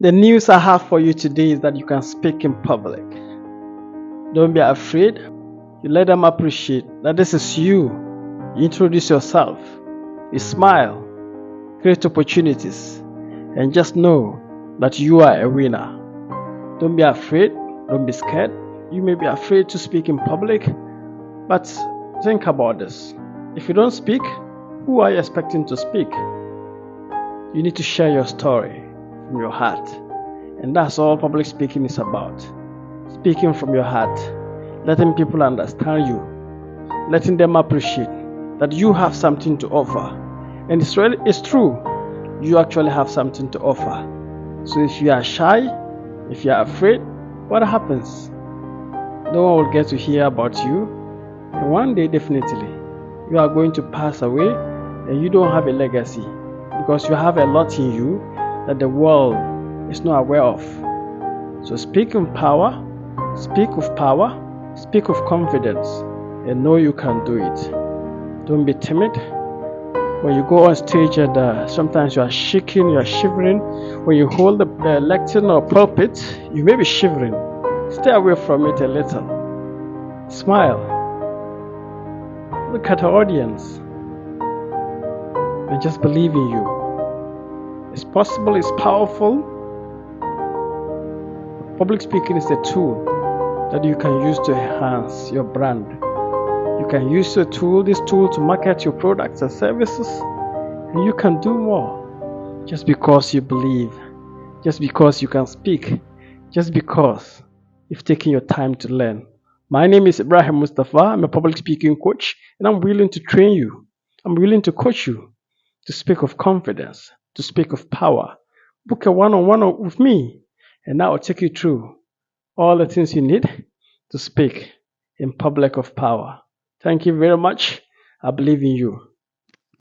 The news I have for you today is that you can speak in public. Don't be afraid. You let them appreciate that this is you. You introduce yourself. You smile, create opportunities, and just know that you are a winner. Don't be afraid. Don't be scared. You may be afraid to speak in public, but think about this. If you don't speak, who are you expecting to speak? You need to share your story from your heart. And that's all public speaking is about. Speaking from your heart, letting people understand you, letting them appreciate that you have something to offer. And it's true, you actually have something to offer. So if you are shy, if you are afraid, what happens? No one will get to hear about you. And one day, definitely, you are going to pass away and you don't have a legacy because you have a lot in you that the world is not aware of. So speak in power, speak with power, speak with confidence, and know you can do it. Don't be timid. When you go on stage and sometimes you are shaking, you are shivering. When you hold the lectern or pulpit, you may be shivering. Stay away from it a little. Smile. Look at the audience and just believe in you. It's possible, it's powerful. Public speaking is a tool that you can use to enhance your brand. You can use this tool to market your products and services, and you can do more just because you believe, just because you can speak, just because you've taken your time to learn. My name is Ibrahim Mustapha. I'm a public speaking coach, and I'm willing to train you. I'm willing to coach you to speak of confidence, to speak of power. Book a one-on-one with me, and I will take you through all the things you need to speak in public of power. Thank you very much. I believe in you.